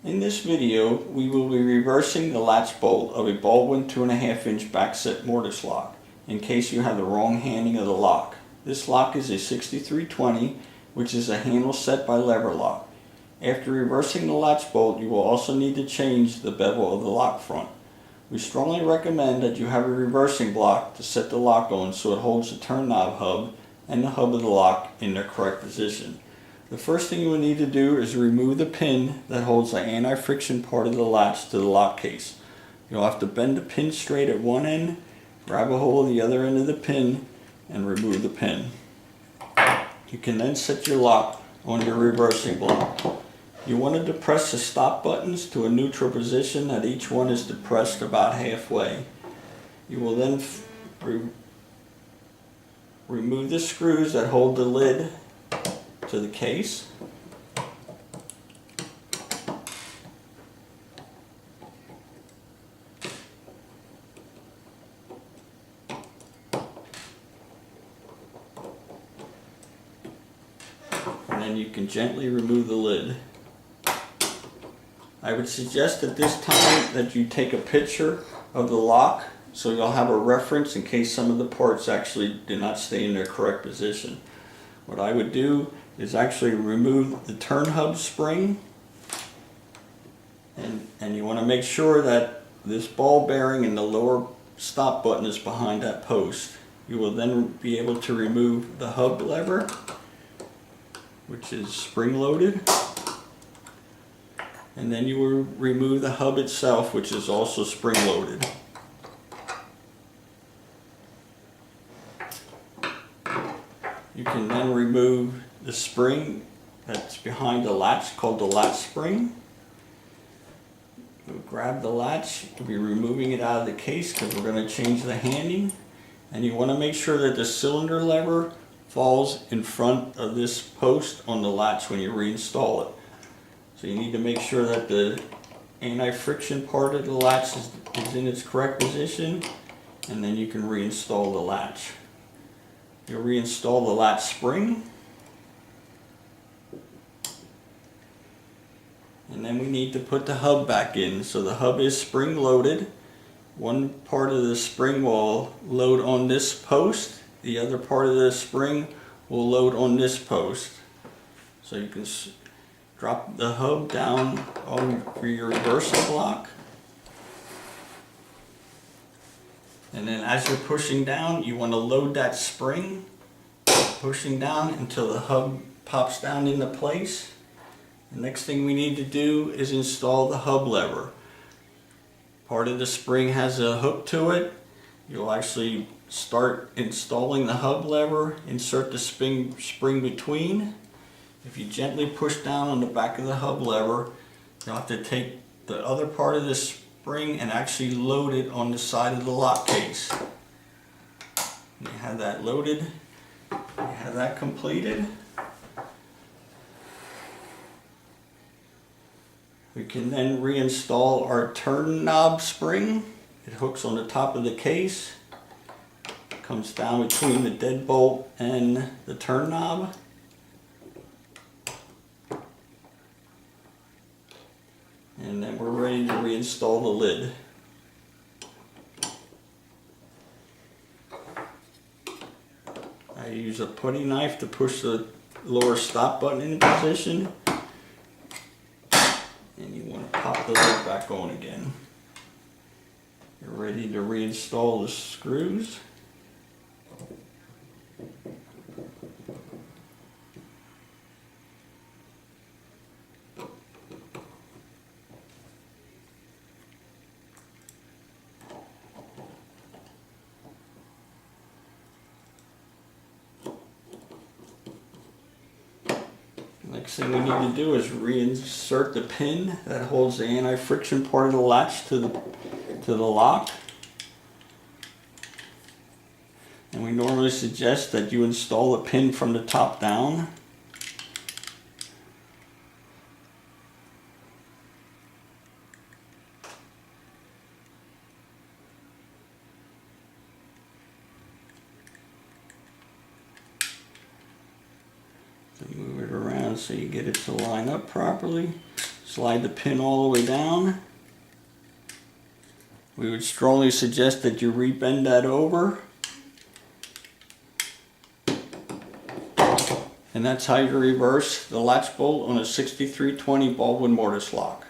In this video, we will be reversing the latch bolt of a Baldwin 2.5-inch backset mortise lock in case you have the wrong handing of the lock. This lock is a 6320, which is a handle set by lever lock. After reversing the latch bolt, you will also need to change the bevel of the lock front. We strongly recommend that you have a reversing block to set the lock on so it holds the turn knob hub and the hub of the lock in their correct position. The first thing you will need to do is remove the pin that holds the anti-friction part of the latch to the lock case. You'll have to bend the pin straight at one end, grab a hold of the other end of the pin, and remove the pin. You can then set your lock on your reversing block. You want to depress the stop buttons to a neutral position that each one is depressed about halfway. You will then remove the screws that hold the lid to the case. And then you can gently remove the lid. I would suggest at this time that you take a picture of the lock so you'll have a reference in case some of the parts actually do not stay in their correct position. What I would do is actually remove the turn hub spring, and you want to make sure that this ball bearing and the lower stop button is behind that post. You will then be able to remove the hub lever, which is spring loaded, and then you will remove the hub itself, which is also spring loaded. You can then remove the spring that's behind the latch, called the latch spring. You'll grab the latch, you'll be removing it out of the case because we're going to change the handing. And you want to make sure that the cylinder lever falls in front of this post on the latch when you reinstall it. So you need to make sure that the anti-friction part of the latch is in its correct position, and then you can reinstall the latch. You'll reinstall the latch spring, and then we need to put the hub back in. So the hub is spring loaded. One part of the spring will load on this post, the other part of the spring will load on this post. So you can drop the hub down for your reversing block. And then as you're pushing down, you want to load that spring, pushing down until the hub pops down into place. The next thing we need to do is install the hub lever. Part of the spring has a hook to it. You'll actually start installing the hub lever, insert the spring between. If you gently push down on the back of the hub lever, you'll have to take the other part of this spring and actually load it on the side of the lock case. You have that loaded, you have that completed. We can then reinstall our turn knob spring. It hooks on the top of the case, comes down between the deadbolt and the turn knob. And then we're ready to reinstall the lid. I use a putty knife to push the lower stop button into position. And you want to pop the lid back on again. You're ready to reinstall the screws. Next thing we need to do is reinsert the pin that holds the anti-friction part of the latch to the lock. And we normally suggest that you install the pin from the top down. So move it around so you get it to line up properly. Slide the pin all the way down. We would strongly suggest that you rebend that over. And that's how you reverse the latch bolt on a 6320 Baldwin Mortise lock.